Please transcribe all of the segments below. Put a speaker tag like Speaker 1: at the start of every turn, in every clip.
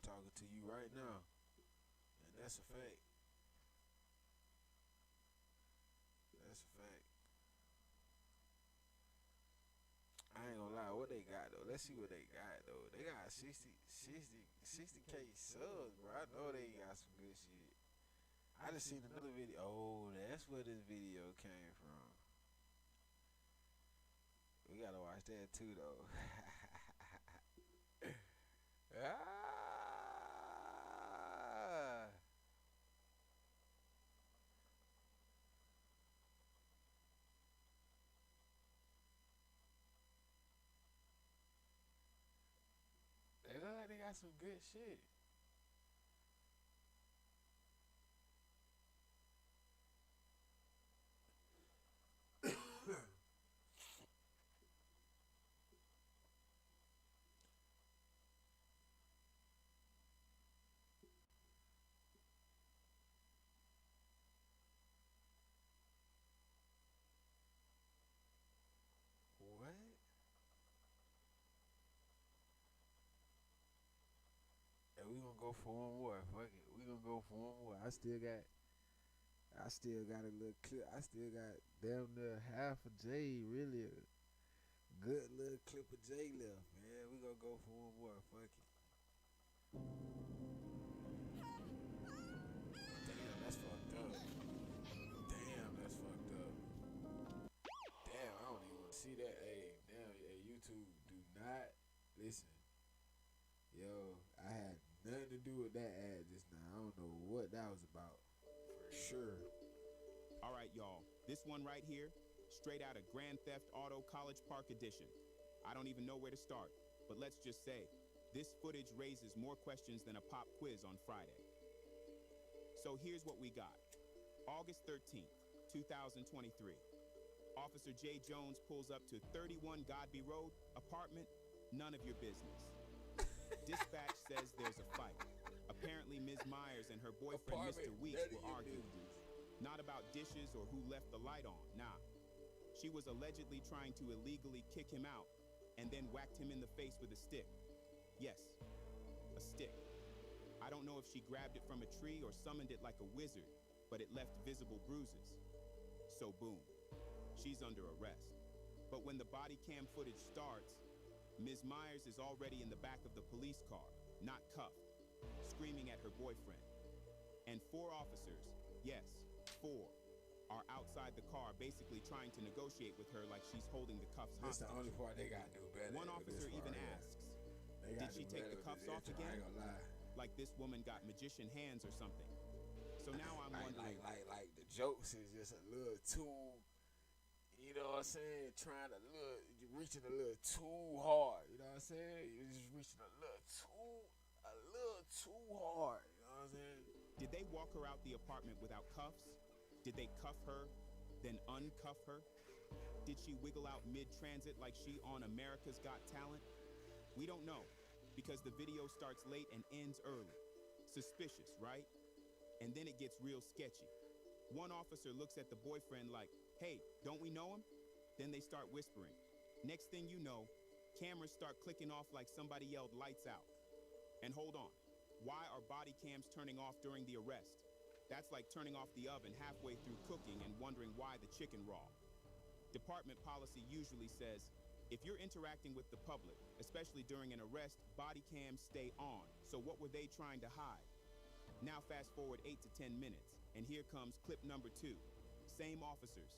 Speaker 1: talking to you right now, and that's a fact. That's a fact. I ain't gonna lie, what they got though? Let's see what they got though. They got 60K subs, bro. I know they got some good shit. I just seen another video. Oh, that's where this video came from. We gotta watch that too though. ah. They look like they got some good shit. What? And we gonna go for one more. Fuck it. We gonna go for one more. I still got a little clip. I still got damn near half a J, really a good little clip of J left, man. We gonna go for one more. Fuck it. Damn, that's fucked up. Damn, that's fucked up. Damn, I don't even want to see that. Hey, damn, hey, YouTube, do not listen. Yo, I had nothing to do with that ad just now. I don't know what that was about. For sure.
Speaker 2: All right, y'all. This one right here, straight out of Grand Theft Auto College Park Edition. I don't even know where to start, but let's just say, this footage raises more questions than a pop quiz on Friday. So here's what we got. August 13th, 2023. Officer J. Jones pulls up to 31 Godby Road, apartment, none of your business. Dispatch says there's a fight. Apparently, Ms. Myers and her boyfriend, Mr. Weeks, were arguing. Not about dishes or who left the light on, nah. She was allegedly trying to illegally kick him out and then whacked him in the face with a stick. Yes, a stick. I don't know if she grabbed it from a tree or summoned it like a wizard, but it left visible bruises. So boom, she's under arrest. But when the body cam footage starts, Ms. Myers is already in the back of the police car, not cuffed, screaming at her boyfriend. And 4 officers, yes, 4, are outside the car basically trying to negotiate with her like she's holding the cuffs hostage.
Speaker 1: That's the only part they gotta do better.
Speaker 2: One officer even asks, did she take the cuffs off again?
Speaker 1: I ain't gonna lie.
Speaker 2: Like this woman got magician hands or something. So now I'm wondering,
Speaker 1: like the jokes is just a little too, you know what I'm saying? Trying a little, you're reaching a little too hard. You know what I'm saying? You're just reaching a little too hard. You know what I'm saying?
Speaker 2: did they walk her out the apartment without cuffs? Did they cuff her, then uncuff her? Did she wiggle out mid-transit like she on America's Got Talent? We don't know, because the video starts late and ends early. Suspicious, right? And then it gets real sketchy. One officer looks at the boyfriend like, hey, don't we know him? Then they start whispering. Next thing you know, cameras start clicking off like somebody yelled lights out. And hold on, why are body cams turning off during the arrest? That's like turning off the oven halfway through cooking and wondering why the chicken raw. Department policy usually says, if you're interacting with the public, especially during an arrest, body cams stay on. So what were they trying to hide? Now fast forward 8 to 10 minutes, and here comes clip number 2. Same officers.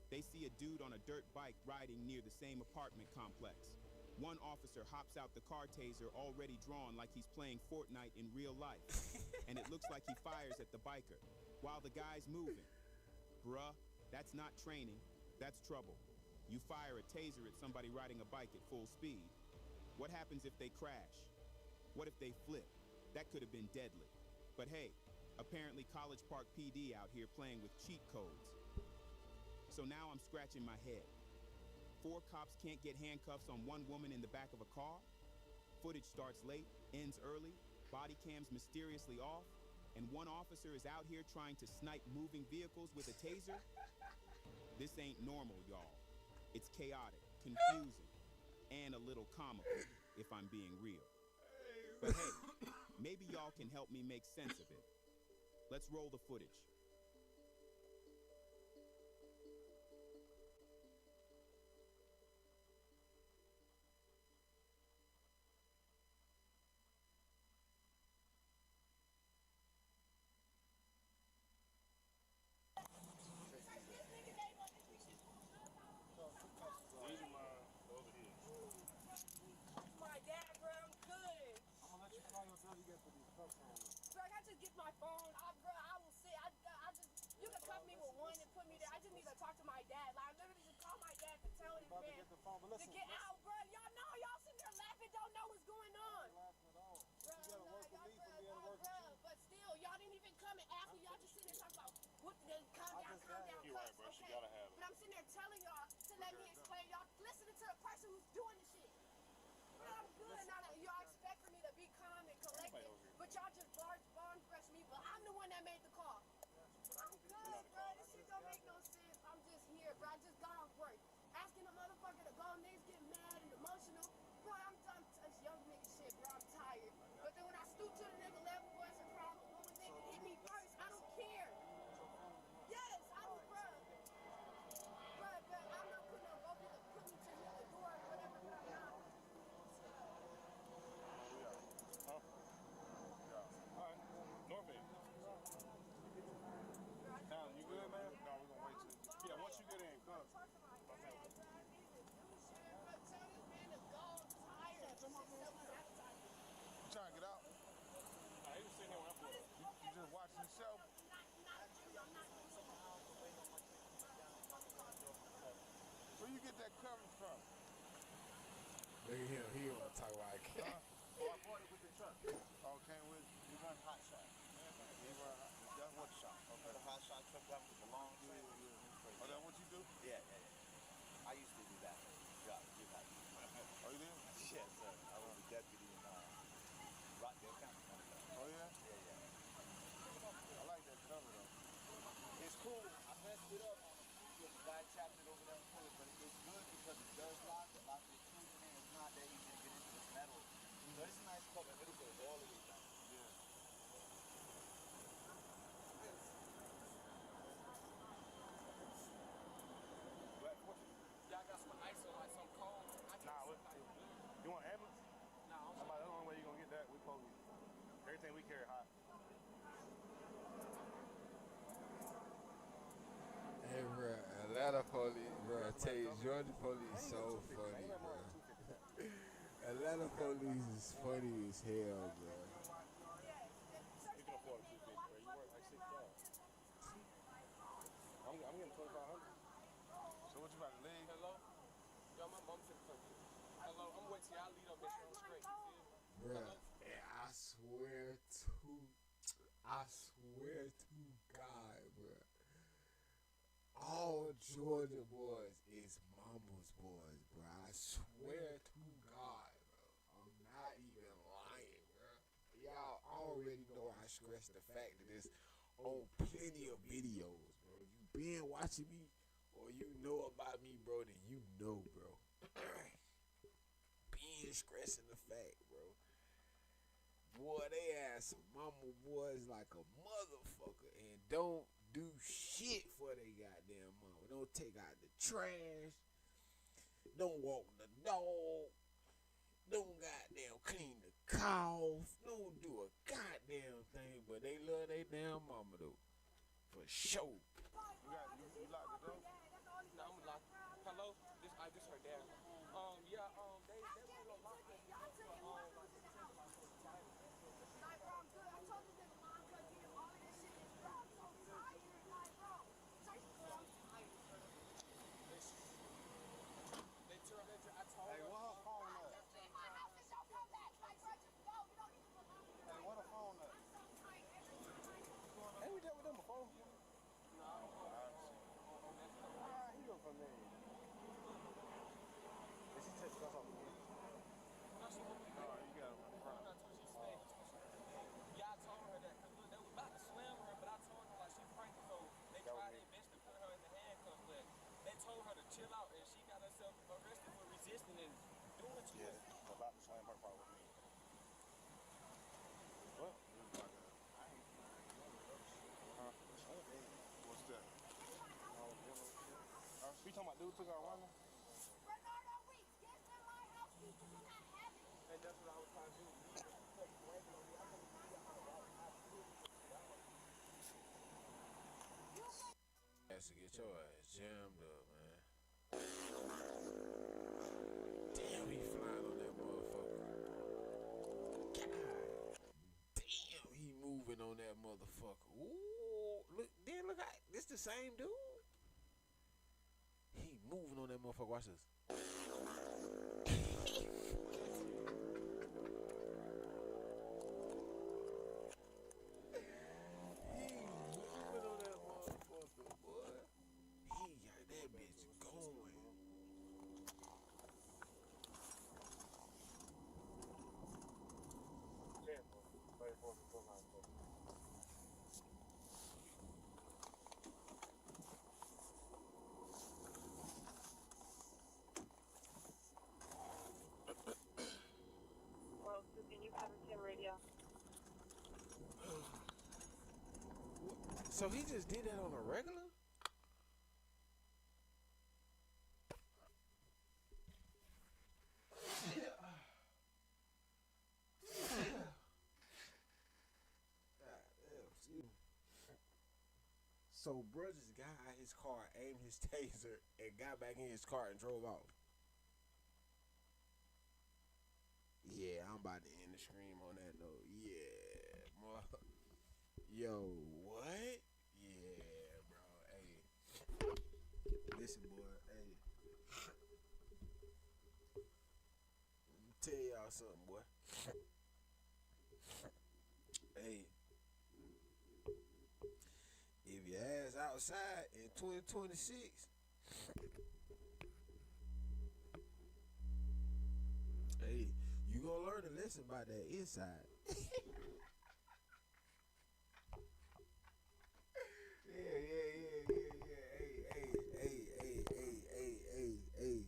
Speaker 2: They see a dude on a dirt bike riding near the same apartment complex. One officer hops out the car taser already drawn like he's playing Fortnite in real life. And it looks like he fires at the biker, while the guy's moving. Bruh, that's not training, that's trouble. You fire a taser at somebody riding a bike at full speed. What happens if they crash? What if they flip? That could have been deadly. But hey, apparently College Park PD out here playing with cheat codes. So now I'm scratching my head. 4 cops can't get handcuffs on one woman in the back of a car? Footage starts late, ends early, body cams mysteriously off, and one officer is out here trying to snipe moving vehicles with a taser? This ain't normal, y'all. It's chaotic, confusing, and a little comical, if I'm being real. But hey, Maybe y'all can help me make sense of it. Let's roll the footage.
Speaker 3: To get out, bro. Y'all know y'all sitting there laughing, don't know what's going on. But still, y'all didn't even come and ask me. Y'all just sitting there talking about what the calm down.
Speaker 4: You're right, bro. She gotta have it.
Speaker 3: But I'm sitting there telling y'all to let me explain. Y'all listening to the person who's doing the shit. But I'm good. Y'all expect for me to be calm and collected, but y'all just barge brush me. But I'm the one that made the call. I'm good, bro. This shit don't make no sense. I'm just here, bro. I just got off work. Asking a motherfucker to go, niggas get mad and emotional. Bro, I'm done. It's young nigga shit, bro. I'm tired. But then when I stoop to the nigga level, boy, it's a problem. When the nigga hit me first, I don't care. Yes, I don't, bro. But I'm not putting a rope in put me to the door or whatever, but I'm not.
Speaker 4: Huh? Yeah. All right. North End. Town, you good, man? No, we're gonna wait till. Yeah, once you get in, come. You trying to get out? Nah, he was sitting here when I pulled up. You just watching the show? Where you get that coverage from?
Speaker 1: Look at him. He want to talk about it.
Speaker 5: Oh, I bought it with the truck.
Speaker 4: Oh, came with.
Speaker 5: We run Hot Shot.
Speaker 4: That's what shop? Okay.
Speaker 5: The Hot Shot truck that with the long train.
Speaker 4: Oh, that what you do?
Speaker 5: Yeah. I used to do that. Job.
Speaker 4: Oh, you did?
Speaker 5: Yes, sir. I was a deputy in Rockdale County.
Speaker 4: Oh, yeah?
Speaker 5: Yeah.
Speaker 4: I like that cover, though.
Speaker 5: It's cool. I messed it up on the guy tapped it over there and pulled it, but it's good because it does lock it. Lock the tooth in it. It's not that easy to get into this metal. So it's a nice cover. It'll go all the way down.
Speaker 4: Yeah.
Speaker 6: Y'all got some ice or like some cold?
Speaker 4: Nah, you want ambulance?
Speaker 6: Nah, I'm
Speaker 4: That's the only way you're going to get that. We police. Everything we carry hot.
Speaker 1: Hey, bro, Atlanta police, bro. I tell you, Georgia police is so funny, bro. Atlanta police is funny as hell, bro.
Speaker 4: You can afford a 250, bro. You work like 6 jobs. I'm getting 2,500. So what you about to leave?
Speaker 6: Hello? Yo, my mom said something. Hello, I'm waiting till y'all lead up, make sure I'm straight. You feel me?
Speaker 1: Bro, and I swear to God, bro. All Georgia boys is mama's boys, bro. I swear to God, bro. I'm not even lying, bro. Y'all already know I stress the fact that it's on plenty of videos, bro. You been watching me or you know about me, bro, then you know, bro. Been stressing the fact, bro. Boy, they ass some mama boys like a motherfucker and don't do shit for they goddamn mama. Don't take out the trash. Don't walk the dog. Don't goddamn clean the cows. Don't do a goddamn thing, but they love they damn mama though. For sure.
Speaker 4: You locked the door?
Speaker 6: No, I'm locked. Hello? This her dad. Yeah, they were locked it.
Speaker 4: Hey, what her phone at? Hey, what her phone at? Ain't we dealt with them before? No. Alright, he go from there. dude took our woman.
Speaker 3: Bernardo Weeks, get in my house, you do not have it.
Speaker 6: And that's what I was trying to do.
Speaker 1: Has to get your ass jammed up, man. Damn, he flying on that motherfucker. God damn, he moving on that motherfucker. Ooh, look, this the same dude? He moving on that motherfucker. Watch this. So he just did that on a regular? So bro just got out his car, aimed his taser, and got back in his car and drove off. Yeah, I'm about to end the stream on that note. Yeah, boy. Yo, what? Yeah, bro. Hey, listen, boy. Hey, let me tell y'all something, boy. Hey, if your ass outside in 2026, hey, you gonna learn a lesson about that inside. Hey.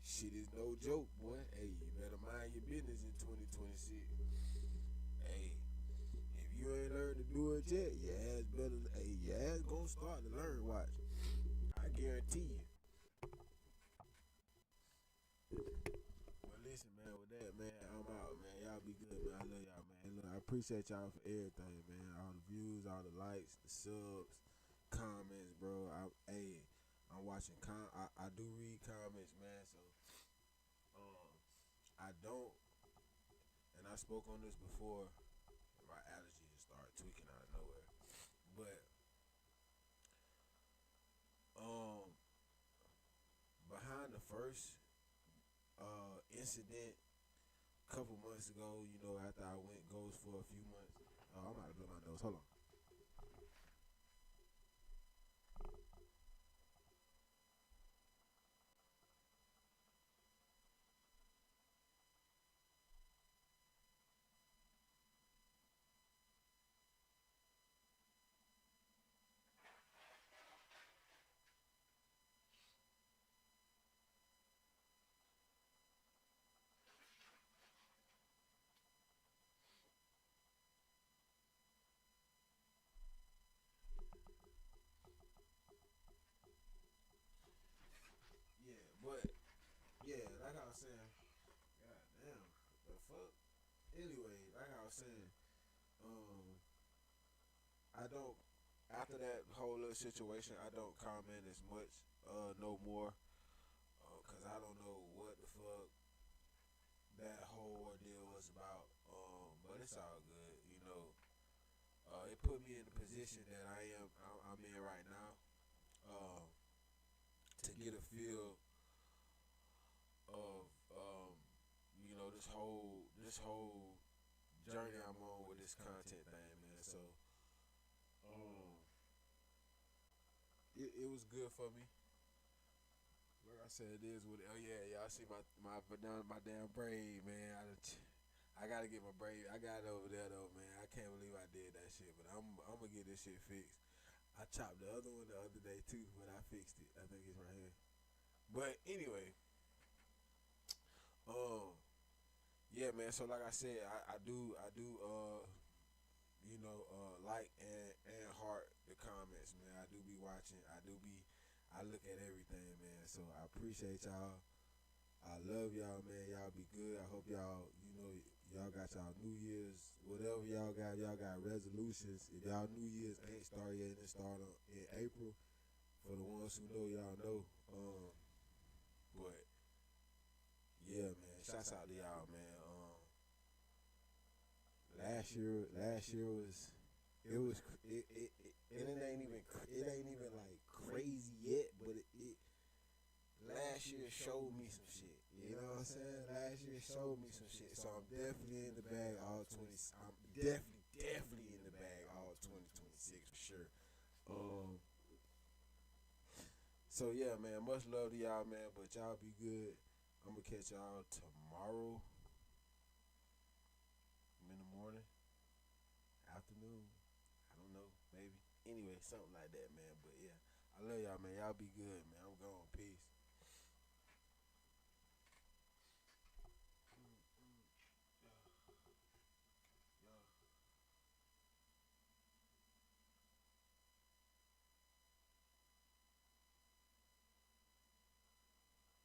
Speaker 1: Shit is no joke, boy. Hey, you better mind your business in 2026. Hey, if you ain't learned to do it yet, your ass better. Hey, your ass gonna start to learn. Watch, I guarantee you. Well, listen, man. With that, man, I'm out, man. Y'all be good, man. I love y'all, man. Look, I appreciate y'all for everything, man. All the views, all the likes, the subs, comments, bro. I'm watching. I do read comments, man. So, I don't. And I spoke on this before. My allergies just started tweaking out of nowhere. But, behind the first incident a couple months ago, you know, after I went ghost for a few months. I'm about to blow my nose. Hold on. But yeah, like I was saying, god damn, the fuck. Anyway, like I was saying, I don't. After that whole little situation, I don't comment as much no more, cause I don't know what the fuck that whole ordeal was about. But it's all good, you know. It put me in the position that I'm in right now, to get a feel of you know, this whole journey I'm on with this content thing, man. So it was good for me. Like I said, it is what it, oh yeah, y'all see my damn braid, man. I gotta get my braid. I got it over there though, man. I can't believe I did that shit, but I'm gonna get this shit fixed. I chopped the other one the other day too, but I fixed it. I think it's right here. But anyway, yeah, man. So like I said, I do, you know, like and heart the comments, man. I do be watching. I look at everything, man. So I appreciate y'all. I love y'all, man. Y'all be good. I hope y'all, y'all got y'all New Year's, whatever y'all got resolutions. If y'all New Year's ain't started yet, it start in April. For the ones who know, y'all know. But yeah, man. Shouts out to y'all, man. Last year was it ain't even like crazy yet, but it last year showed me some shit. You know what I'm saying? Last year showed me some shit. So I'm definitely in the bag all 20. I'm definitely in the bag all 2026 for sure. So yeah, man, much love to y'all, man. But y'all be good. I'm gonna catch y'all tomorrow in the morning, afternoon. I don't know, maybe. Anyway, something like that, man. But yeah, I love y'all, man. Y'all be good, man. I'm gone. Peace.